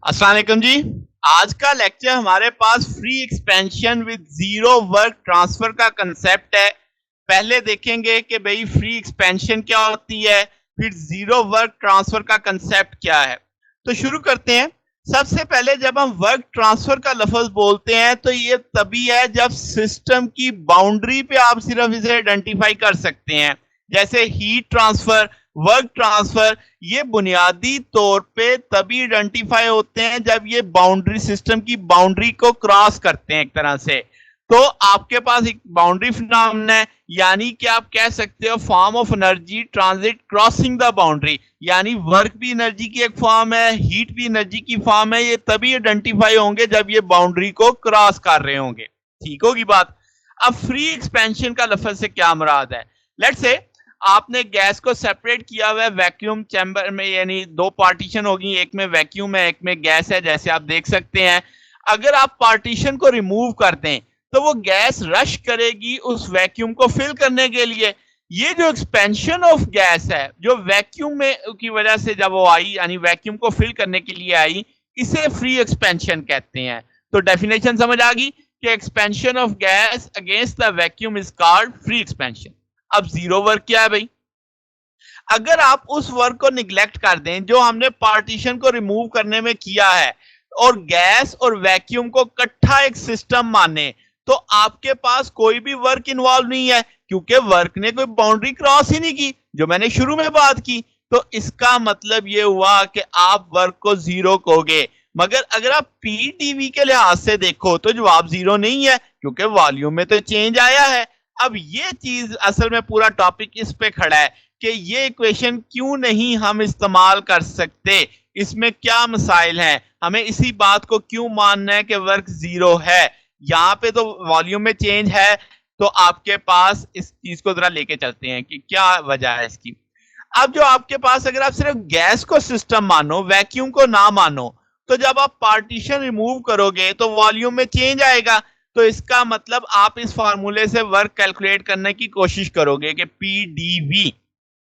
अस्सलाम वालेकुम जी। आज का लेक्चर हमारे पास free expansion with zero work transfer का कंसेप्ट है। पहले देखेंगे कि भाई फ्री एक्सपेंशन क्या होती है, फिर जीरो वर्क ट्रांसफर का कंसेप्ट क्या है। तो शुरू करते हैं। सबसे पहले जब हम वर्क ट्रांसफर का लफ्ज बोलते हैं तो ये तभी है जब सिस्टम की बाउंड्री पे आप सिर्फ इसे आइडेंटिफाई कर सकते हैं। जैसे हीट ट्रांसफर, वर्क ट्रांसफर, ये बुनियादी तौर पे तभी आइडेंटिफाई होते हैं जब ये बाउंड्री सिस्टम की बाउंड्री को क्रॉस करते हैं एक तरह से। तो आपके पास एक बाउंड्री फिनोमेना है, यानी कि आप कह सकते हो form of energy transit crossing the boundary, यानी वर्क भी एनर्जी की एक फॉर्म है, हीट भी एनर्जी की फॉर्म है। ये तभी आइडेंटिफाई होंगे जब ये बाउंड्री को क्रॉस कर रहे होंगे। ठीक होगी बात। अब फ्री एक्सपेंशन का लफ्ज से क्या मुराद है? लेट्स से आपने गैस को सेपरेट किया हुआ है वैक्यूम चैम्बर में, यानी दो पार्टीशन होगी, एक में वैक्यूम है, एक में गैस है, जैसे आप देख सकते हैं। अगर आप पार्टीशन को रिमूव कर दें तो वो गैस रश करेगी उस वैक्यूम को फिल करने के लिए। ये जो एक्सपेंशन ऑफ गैस है जो वैक्यूम में की वजह से जब वो आई, यानी वैक्यूम को फिल करने के लिए आई, इसे फ्री एक्सपेंशन कहते हैं। तो डेफिनेशन समझ आ गई कि expansion of gas against the vacuum is called free expansion. अब जीरो वर्क क्या है भाई? अगर आप उस वर्क को निग्लेक्ट कर दें जो हमने पार्टीशन को रिमूव करने में किया है और गैस और वैक्यूम को इकट्ठा एक सिस्टम माने, तो आपके पास कोई भी वर्क इन्वॉल्व नहीं है, क्योंकि वर्क ने कोई बाउंड्री क्रॉस ही नहीं की, जो मैंने शुरू में बात की। तो इसका मतलब ये हुआ कि आप वर्क को जीरो कहोगे। मगर अगर आप पीडीवी के लिहाज से देखो तो जवाब जीरो नहीं है, क्योंकि वॉल्यूम में तो चेंज आया है। अब ये चीज असल में पूरा टॉपिक इस पे खड़ा है कि ये इक्वेशन क्यों नहीं हम इस्तेमाल कर सकते, इसमें क्या मसाइल हैं, हमें इसी बात को क्यों मानना है कि वर्क जीरो है। यहाँ पे तो वॉल्यूम में चेंज है, तो आपके पास इस चीज को जरा लेके चलते हैं कि क्या वजह है इसकी। अब जो आपके पास, अगर आप सिर्फ गैस को सिस्टम मानो, वैक्यूम को ना मानो, तो जब आप पार्टीशन रिमूव करोगे तो वॉल्यूम में चेंज आएगा। तो इसका मतलब आप इस फार्मूले से वर्क कैलकुलेट करने की कोशिश करोगे कि पीडीवी।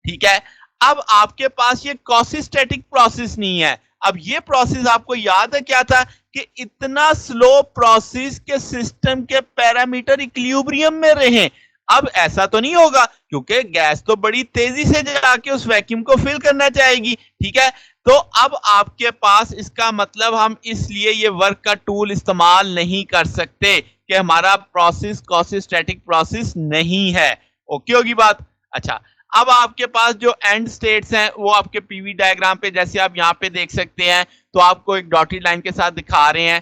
ठीक है। अब आपके पास ये कॉसिस्टैटिक प्रोसेस नहीं है। अब ये प्रोसेस आपको याद है क्या था कि इतना स्लो प्रोसेस के सिस्टम के पैरामीटर इक्विलिब्रियम में रहे। अब ऐसा तो नहीं होगा, क्योंकि गैस तो बड़ी तेजी से जाके उस वैक्यूम को फिल करना चाहेगी। ठीक है। तो अब आपके पास, इसका मतलब हम इसलिए ये वर्क का टूल इस्तेमाल नहीं कर सकते कि हमारा प्रोसेस कॉसिस्टैटिक प्रोसेस नहीं है। ओके होगी बात। अच्छा, अब आपके पास जो एंड स्टेट्स हैं वो आपके पीवी डायग्राम पे, जैसे आप यहाँ पे देख सकते हैं, तो आपको एक डॉटेड लाइन के साथ दिखा रहे हैं।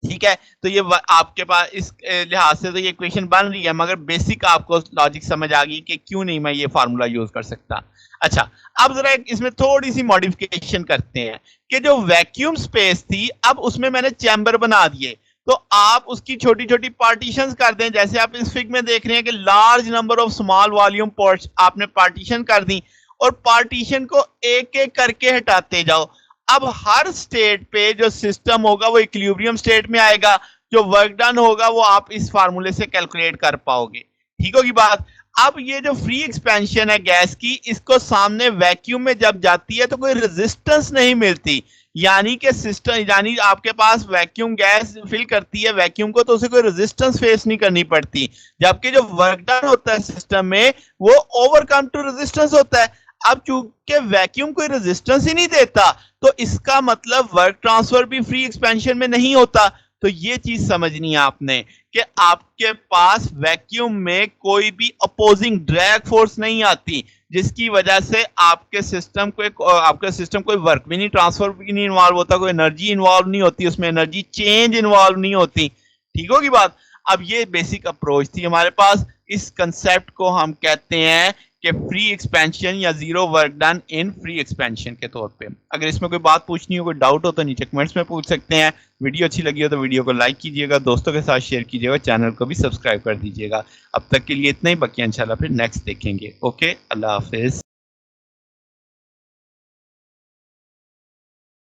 ठीक है। तो ये आपके पास इस लिहाज से तो ये इक्वेशन बन रही है, मगर बेसिक आपको लॉजिक समझ आ गई कि क्यों नहीं मैं ये फार्मूला यूज कर सकता। अच्छा, अब जरा इसमें थोड़ी सी मॉडिफिकेशन करते हैं कि जो वैक्यूम स्पेस थी, अब उसमें मैंने चैम्बर बना दिए, तो आप उसकी छोटी छोटी पार्टीशंस कर दें। जैसे आप इस फिग में देख रहे हैं कि large number of small volume ports आपने पार्टीशन कर दी, और पार्टीशन को एक एक करके हटाते जाओ। अब हर स्टेट पे जो सिस्टम होगा वो इक्विलिब्रियम स्टेट में आएगा। जो वर्क डन होगा वो आप इस फार्मूले से कैलकुलेट कर पाओगे। ठीक होगी बात। अब ये जो फ्री एक्सपेंशन है गैस की, इसको सामने वैक्यूम में जब जाती है तो कोई रेजिस्टेंस नहीं मिलती, यानी कि सिस्टम, यानी आपके पास वैक्यूम गैस फिल करती है वैक्यूम को, तो उसे कोई रेजिस्टेंस फेस नहीं करनी पड़ती। जबकि जो वर्क डन होता है सिस्टम में वो ओवरकम टू रेजिस्टेंस होता है। अब चूंकि वैक्यूम कोई रेजिस्टेंस ही नहीं देता, तो इसका मतलब वर्क ट्रांसफर भी फ्री एक्सपेंशन में नहीं होता। तो ये चीज समझनी है आपने कि आपके पास वैक्यूम में कोई भी अपोजिंग ड्रैग फोर्स नहीं आती, जिसकी वजह से आपके सिस्टम कोई वर्क भी नहीं, ट्रांसफर भी नहीं इन्वॉल्व होता, कोई एनर्जी इन्वॉल्व नहीं होती, उसमें एनर्जी चेंज इन्वॉल्व नहीं होती। ठीक होगी बात। अब ये बेसिक अप्रोच थी हमारे पास। इस कंसेप्ट को हम कहते हैं कि फ्री एक्सपेंशन या zero work done in free expansion के तौर पे। अगर इसमें कोई बात पूछनी हो, कोई डाउट हो, तो नीचे कमेंट्स में पूछ सकते हैं। वीडियो अच्छी लगी हो तो वीडियो को लाइक कीजिएगा, दोस्तों के साथ शेयर कीजिएगा, चैनल को भी सब्सक्राइब कर दीजिएगा। अब तक के लिए इतना ही, बाकी इंशाल्लाह फिर नेक्स्ट देखेंगे। ओके, अल्लाह हाफिज।